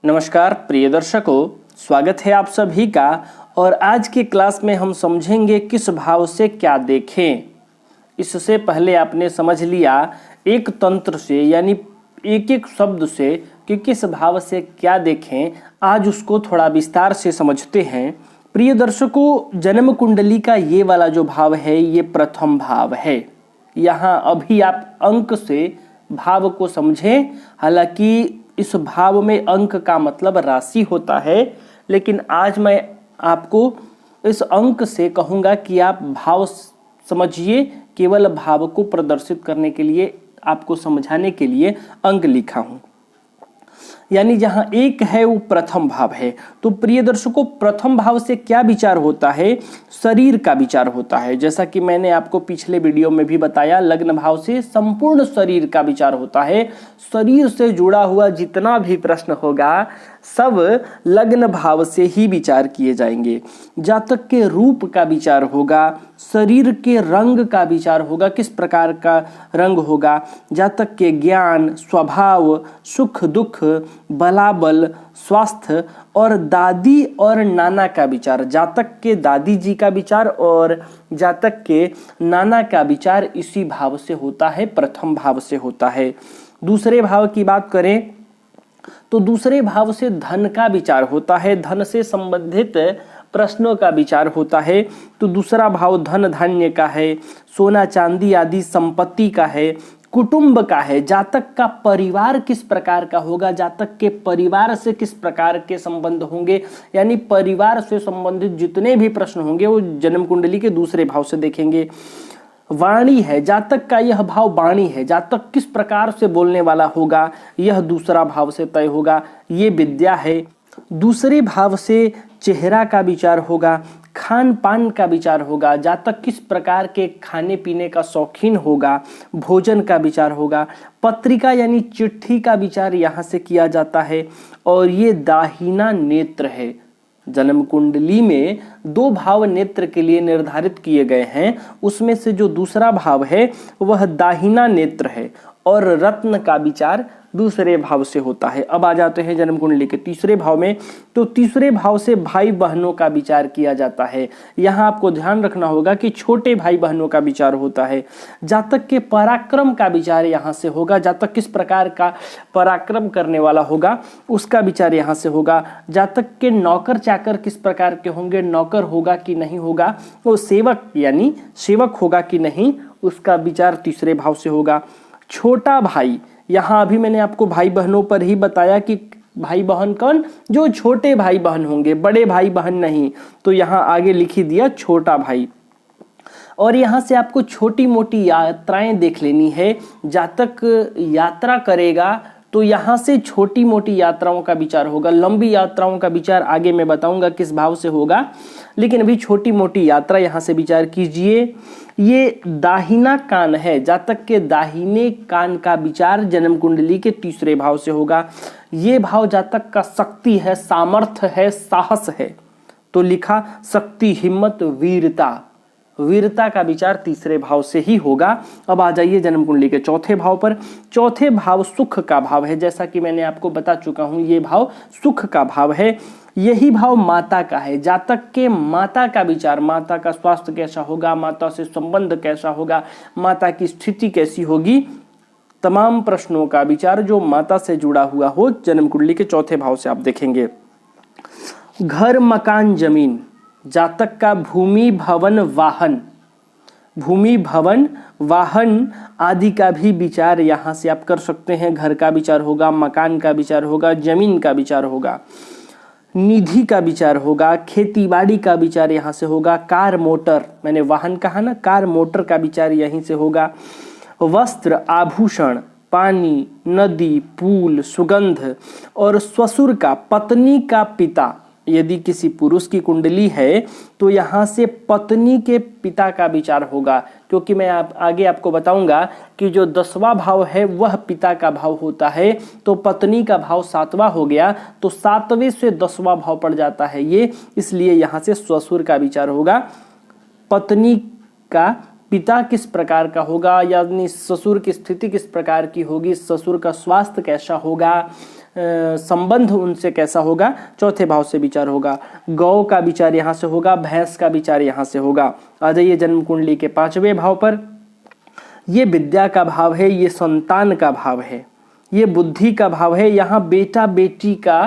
नमस्कार प्रिय दर्शकों, स्वागत है आप सभी का। और आज की क्लास में हम समझेंगे किस भाव से क्या देखें। इससे पहले आपने समझ लिया एक तंत्र से, यानी एक एक शब्द से कि किस भाव से क्या देखें। आज उसको थोड़ा विस्तार से समझते हैं। प्रिय दर्शकों, जन्म कुंडली का ये वाला जो भाव है ये प्रथम भाव है। यहाँ अभी आप अंक से भाव को समझें। हालांकि इस भाव में अंक का मतलब राशि होता है, लेकिन आज मैं आपको इस अंक से कहूँगा कि आप भाव समझिए। केवल भाव को प्रदर्शित करने के लिए, आपको समझाने के लिए अंक लिखा हूँ। यानी जहाँ एक है वो प्रथम भाव है। तो प्रिय दर्शकों, प्रथम भाव से क्या विचार होता है? शरीर का विचार होता है। जैसा कि मैंने आपको पिछले वीडियो में भी बताया, लग्न भाव से संपूर्ण शरीर का विचार होता है। शरीर से जुड़ा हुआ जितना भी प्रश्न होगा सब लग्न भाव से ही विचार किए जाएंगे। जातक के रूप का विचार होगा, शरीर के रंग का विचार होगा, किस प्रकार का रंग होगा, जातक के ज्ञान, स्वभाव, सुख दुख, बलाबल, स्वास्थ्य और दादी और नाना का विचार, जातक के दादी जी का विचार और जातक के नाना का विचार इसी भाव से होता है, प्रथम भाव से होता है। दूसरे भाव की बात करें तो दूसरे भाव से धन का विचार होता है, धन से संबंधित प्रश्नों का विचार होता है। तो दूसरा भाव धन धान्य का है, सोना चांदी आदि संपत्ति का है, कुटुंब का है, जातक का परिवार किस प्रकार का होगा, जातक के परिवार से किस प्रकार के संबंध होंगे, यानी परिवार से संबंधित जितने भी प्रश्न होंगे वो जन्म कुंडली के दूसरे भाव से देखेंगे। वाणी है, जातक का यह भाव वाणी है, जातक किस प्रकार से बोलने वाला होगा यह दूसरा भाव से तय होगा। ये विद्या है। दूसरे भाव से चेहरा का विचार होगा, खान पान का विचार होगा, जातक किस प्रकार के खाने पीने का शौकीन होगा, भोजन का विचार होगा। पत्रिका यानी चिट्ठी का विचार यहाँ से किया जाता है। और ये दाहिना नेत्र है। जन्म कुंडली में दो भाव नेत्र के लिए निर्धारित किए गए हैं, उसमें से जो दूसरा भाव है वह दाहिना नेत्र है। और रत्न का विचार दूसरे भाव से होता है। अब आ जाते हैं जन्म कुंडली के तीसरे भाव में। तो तीसरे भाव से भाई बहनों का विचार किया जाता है। यहाँ आपको ध्यान रखना होगा कि छोटे भाई बहनों का विचार होता है। जातक के पराक्रम का विचार यहाँ से होगा, जातक किस प्रकार का पराक्रम करने वाला होगा उसका विचार यहाँ से होगा। जातक के नौकर चाकर किस प्रकार के होंगे, नौकर होगा कि नहीं होगा, वो सेवक यानी सेवक होगा कि नहीं, उसका विचार तीसरे भाव से होगा। छोटा भाई, यहाँ अभी मैंने आपको भाई बहनों पर ही बताया कि भाई बहन कौन, जो छोटे भाई बहन होंगे, बड़े भाई बहन नहीं। तो यहाँ आगे लिख ही दिया छोटा भाई। और यहाँ से आपको छोटी मोटी यात्राएं देख लेनी है। जातक यात्रा करेगा तो यहाँ से छोटी मोटी यात्राओं का विचार होगा। लंबी यात्राओं का विचार आगे मैं बताऊंगा किस भाव से होगा, लेकिन अभी छोटी मोटी यात्रा यहाँ से विचार कीजिए। ये दाहिना कान है, जातक के दाहिने कान का विचार जन्म कुंडली के तीसरे भाव से होगा। ये भाव जातक का शक्ति है, सामर्थ्य है, साहस है। तो लिखा शक्ति, हिम्मत, वीरता। वीरता का विचार तीसरे भाव से ही होगा। अब आ जाइए जन्म कुंडली के चौथे भाव पर। चौथे भाव सुख का भाव है। जैसा कि मैंने आपको बता चुका हूं, ये भाव सुख का भाव है। यही भाव माता का है। जातक के माता का विचार, माता का स्वास्थ्य कैसा होगा, माता से संबंध कैसा होगा, माता की स्थिति कैसी होगी, तमाम प्रश्नों का विचार जो माता से जुड़ा हुआ हो जन्म कुंडली के चौथे भाव से आप देखेंगे। घर, मकान, जमीन, जातक का भूमि, भवन, वाहन, भूमि, भवन, वाहन आदि का भी विचार यहाँ से आप कर सकते हैं। घर का विचार होगा, मकान का विचार होगा, जमीन का विचार होगा, निधि का विचार होगा, खेती बाड़ी का विचार यहाँ से होगा। कार मोटर, मैंने वाहन कहा ना, कार मोटर का विचार यहीं से होगा। वस्त्र, आभूषण, पानी, नदी, पुल, सुगंध और ससुर का, पत्नी का पिता। यदि किसी पुरुष की कुंडली है तो यहाँ से पत्नी के पिता का विचार होगा, क्योंकि मैं आगे आपको बताऊंगा कि जो 10वां भाव है वह पिता का भाव होता है। तो पत्नी का भाव 7वां हो गया, तो 7वें से 10वां भाव पड़ जाता है ये, इसलिए यहाँ से ससुर का विचार होगा। पत्नी का पिता किस प्रकार का होगा, यानी ससुर की स्थिति किस प्रकार की होगी, ससुर का स्वास्थ्य कैसा होगा, संबंध उनसे कैसा होगा, चौथे भाव से विचार होगा। गौ का विचार यहाँ से होगा, भैंस का विचार यहाँ से होगा। आ जाइए जन्म कुंडली के 5वें भाव पर। ये विद्या का भाव है, ये संतान का भाव है, ये बुद्धि का भाव है, यहाँ बेटा बेटी का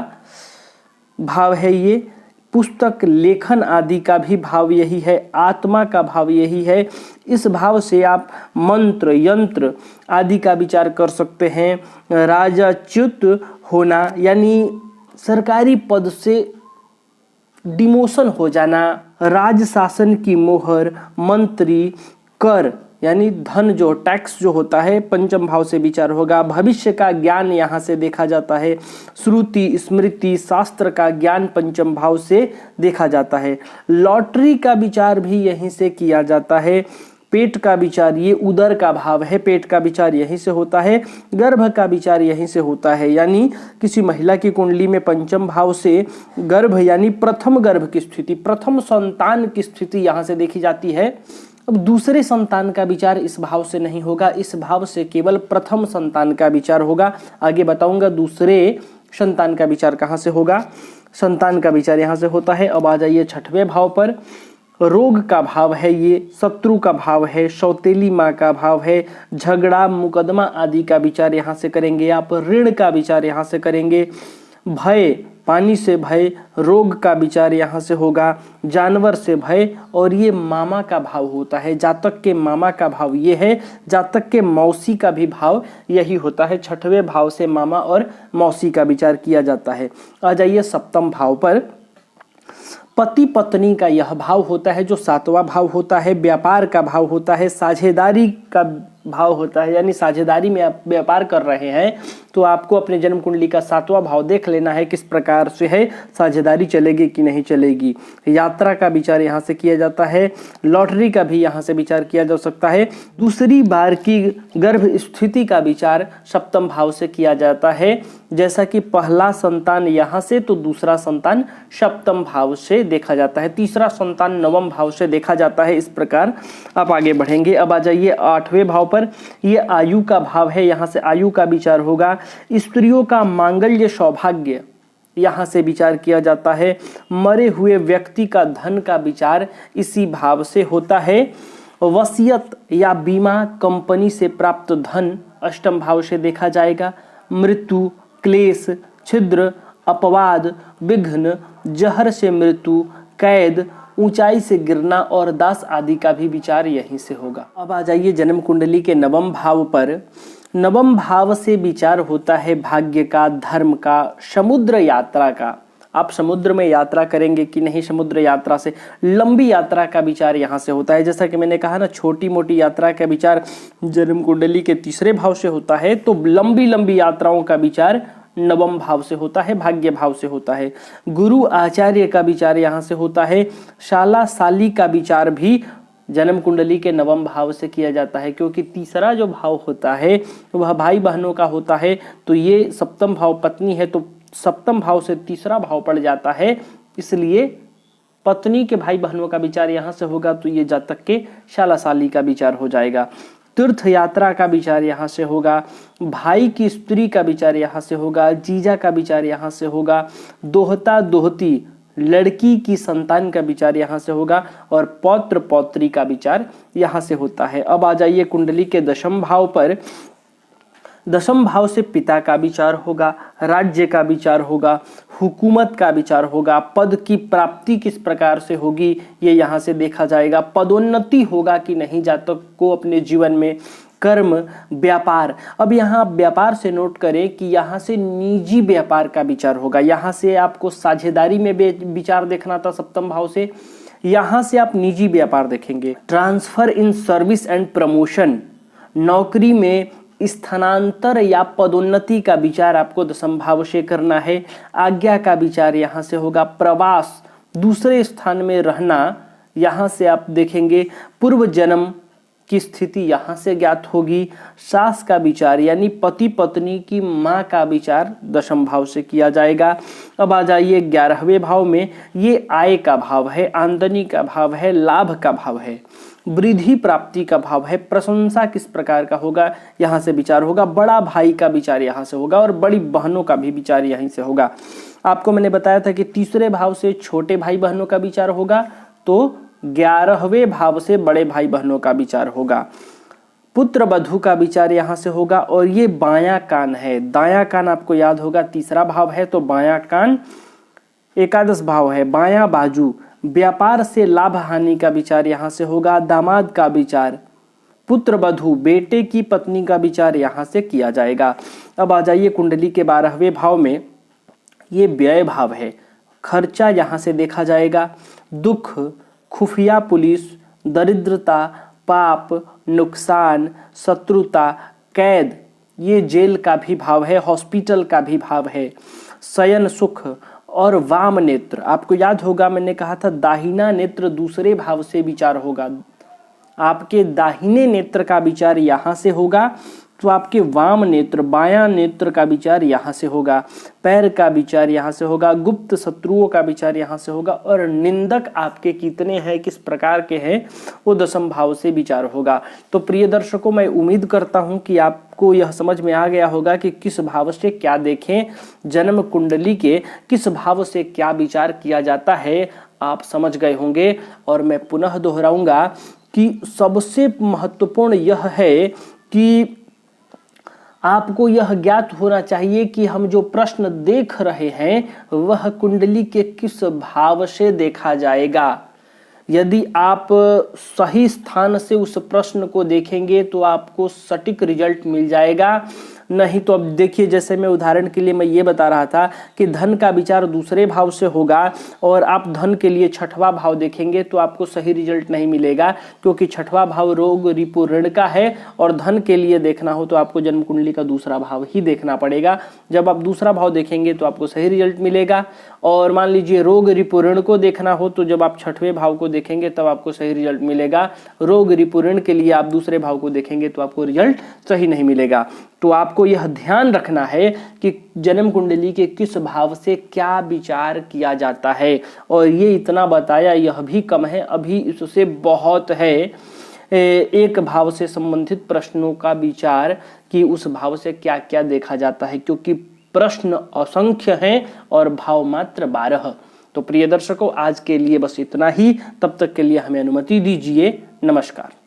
भाव है, ये पुस्तक लेखन आदि का भी भाव यही है, आत्मा का भाव यही है। इस भाव से आप मंत्र यंत्र आदि का विचार कर सकते हैं। राजाच्युत होना यानी सरकारी पद से डिमोशन हो जाना, राज शासन की मोहर, मंत्री, कर यानी धन जो टैक्स जो होता है पंचम भाव से विचार होगा। भविष्य का ज्ञान यहाँ से देखा जाता है। श्रुति स्मृति शास्त्र का ज्ञान पंचम भाव से देखा जाता है। लॉटरी का विचार भी यहीं से किया जाता है। पेट का विचार ये उदर का भाव है, पेट का विचार यहीं से होता है। गर्भ का विचार यहीं से होता है, यानी किसी महिला की कुंडली में पंचम भाव से गर्भ यानी प्रथम गर्भ की स्थिति, प्रथम संतान की स्थिति यहाँ से देखी जाती है। अब दूसरे संतान का विचार इस भाव से नहीं होगा, इस भाव से केवल प्रथम संतान का विचार होगा। आगे बताऊंगा दूसरे संतान का विचार कहाँ से होगा। संतान का विचार यहाँ से होता है। अब आ जाइए 6वें भाव पर। रोग का भाव है ये, शत्रु का भाव है, सौतेली माँ का भाव है, झगड़ा मुकदमा आदि का विचार यहाँ से करेंगे आप। ऋण का विचार यहाँ से करेंगे। भय पानी से भय, रोग का विचार यहाँ से होगा। जानवर से भय, और ये मामा का भाव होता है, जातक के मामा का भाव ये है। जातक के मौसी का भी भाव यही होता है। 6वें भाव से मामा और मौसी का विचार किया जाता है। आ जाइए 7वें भाव पर। पति पत्नी का यह भाव होता है जो 7वां भाव होता है। व्यापार का भाव होता है, साझेदारी का भाव होता है, यानी साझेदारी में आप व्यापार कर रहे हैं तो आपको अपने जन्म कुंडली का 7वां भाव देख लेना है किस प्रकार से है, साझेदारी चलेगी कि नहीं चलेगी। यात्रा का विचार यहाँ से किया जाता है। लॉटरी का भी यहाँ से विचार किया जा सकता है। दूसरी बार की गर्भ स्थिति का विचार 7वें भाव से किया जाता है। जैसा कि पहला संतान यहाँ से तो दूसरा संतान 7वें भाव से देखा जाता है, तीसरा संतान 9वें भाव से देखा जाता है। इस प्रकार आप आगे बढ़ेंगे। अब आ जाइए 8वें भाव पर। ये आयु का भाव है, यहाँ से आयु का विचार होगा। स्त्रियों का मांगल्य सौभाग्य यहाँ से विचार किया जाता है। मरे हुए व्यक्ति का धन का विचार इसी भाव से होता है। वसीयत या बीमा कंपनी से प्राप्त धन 8वें भाव से देखा जाएगा। मृत्यु, क्लेश, छिद्र, अपवाद, विघ्न, जहर से मृत्यु, कैद, ऊंचाई से गिरना और दास आदि का भी विचार यहीं से होगा। अब आ जाइए जन्म कुंडली के 9वें भाव पर। 9वें भाव से विचार होता है भाग्य का, धर्म का, समुद्र यात्रा का। आप समुद्र में यात्रा करेंगे कि नहीं, समुद्र यात्रा से लंबी यात्रा का विचार यहाँ से होता है। जैसा कि मैंने कहा ना, छोटी मोटी यात्रा का विचार जन्म कुंडली के 3रे भाव से होता है, तो लंबी लंबी यात्राओं का विचार 9वें भाव से होता है, भाग्य भाव से होता है। गुरु आचार्य का विचार यहाँ से होता है। शाला साली का विचार भी जन्म कुंडली के 9वें भाव से किया जाता है, क्योंकि तीसरा जो भाव होता है वह भाई बहनों का होता है। तो ये 7वें भाव पत्नी है, तो 7वें भाव से तीसरा भाव पड़ जाता है, इसलिए पत्नी के भाई बहनों का विचार यहाँ से होगा। तो ये जातक के शाला साली का विचार हो जाएगा। तीर्थ यात्रा का विचार यहाँ से होगा। भाई की स्त्री का विचार यहाँ से होगा। जीजा का विचार यहाँ से होगा। दोहता दोहती लड़की की संतान का विचार यहाँ से होगा, और पौत्र पौत्री का विचार यहाँ से होता है। अब आ जाइए कुंडली के 10वें भाव पर। 10वें भाव से पिता का विचार होगा, राज्य का विचार होगा, हुकूमत का विचार होगा, पद की प्राप्ति किस प्रकार से होगी ये यहाँ से देखा जाएगा। पदोन्नति होगा कि नहीं जातक को अपने जीवन में, कर्म, व्यापार। अब यहाँ व्यापार से नोट करें कि यहाँ से निजी व्यापार का विचार होगा। यहाँ से आपको साझेदारी में विचार देखना था 7वें भाव से, यहाँ से आप निजी व्यापार देखेंगे। Transfer in service and promotion, नौकरी में स्थानांतर या पदोन्नति का विचार आपको 10वें भाव से करना है। आज्ञा का विचार यहाँ से होगा। प्रवास, दूसरे स्थान में रहना, यहाँ से आप देखेंगे। पूर्व जन्म की स्थिति यहाँ से ज्ञात होगी। सास का विचार यानी पति पत्नी की माँ का विचार 10वें भाव से किया जाएगा। अब आ जाइए 11वें भाव में। ये आय का भाव है, आमदनी का भाव है, लाभ का भाव है। वृद्धि प्राप्ति का भाव है। प्रशंसा किस प्रकार का होगा, यहाँ से विचार होगा। बड़ा भाई का विचार यहाँ से होगा और बड़ी बहनों का भी विचार यहीं से होगा। आपको मैंने बताया था कि तीसरे भाव से छोटे भाई बहनों का विचार होगा, तो 11वें भाव से बड़े भाई बहनों का विचार होगा। पुत्र वधू का विचार यहाँ से होगा और ये बायां कान है। दायां कान आपको याद होगा तीसरा भाव है, तो बायां कान एकादश भाव है। बायां बाजू, व्यापार से लाभ हानि का विचार यहाँ से होगा। दामाद का विचार, पुत्र वधू बेटे की पत्नी का विचार यहाँ से किया जाएगा। अब आ जाइए कुंडली के 12वें भाव में, ये व्यय भाव है। खर्चा यहाँ से देखा जाएगा। दुख, खुफिया पुलिस, दरिद्रता, पाप, नुकसान, शत्रुता, कैद, ये जेल का भी भाव है, हॉस्पिटल का भी भाव है। शयन सुख और वाम नेत्र, आपको याद होगा मैंने कहा था दाहिना नेत्र दूसरे भाव से विचार होगा। आपके दाहिने नेत्र का विचार यहाँ से होगा, तो आपके वाम नेत्र बायां नेत्र का विचार यहाँ से होगा। पैर का विचार यहाँ से होगा। गुप्त शत्रुओं का विचार यहाँ से होगा और निंदक आपके कितने हैं, किस प्रकार के हैं, वो दशम भाव से विचार होगा। तो प्रिय दर्शकों, मैं उम्मीद करता हूँ कि आपको यह समझ में आ गया होगा कि किस भाव से क्या देखें, जन्म कुंडली के किस भाव से क्या विचार किया जाता है, आप समझ गए होंगे। और मैं पुनः दोहराऊंगा कि सबसे महत्वपूर्ण यह है कि आपको यह ज्ञात होना चाहिए कि हम जो प्रश्न देख रहे हैं वह कुंडली के किस भाव से देखा जाएगा। यदि आप सही स्थान से उस प्रश्न को देखेंगे तो आपको सटीक रिजल्ट मिल जाएगा। नहीं तो अब देखिए, जैसे मैं उदाहरण के लिए मैं ये बता रहा था कि धन का विचार दूसरे भाव से होगा और आप धन के लिए छठवां भाव देखेंगे तो आपको सही रिजल्ट नहीं मिलेगा, क्योंकि छठवां भाव रोग रिपु ऋण का है और धन के लिए देखना हो तो आपको जन्म कुंडली का दूसरा भाव ही देखना पड़ेगा। जब आप दूसरा भाव देखेंगे तो आपको सही रिजल्ट मिलेगा। और मान लीजिए रोग रिपु ऋण को देखना हो तो जब आप छठवें भाव को देखेंगे तब आपको सही रिजल्ट मिलेगा। रोग रिपु ऋण के लिए आप दूसरे भाव को देखेंगे तो आपको रिजल्ट सही नहीं मिलेगा। तो आपको यह ध्यान रखना है कि जन्म कुंडली के किस भाव से क्या विचार किया जाता है। और ये इतना बताया यह भी कम है, अभी इससे बहुत है। एक भाव से संबंधित प्रश्नों का विचार कि उस भाव से क्या क्या देखा जाता है, क्योंकि प्रश्न असंख्य हैं और भाव मात्र 12। तो प्रिय दर्शकों, आज के लिए बस इतना ही। तब तक के लिए हमें अनुमति दीजिए। नमस्कार।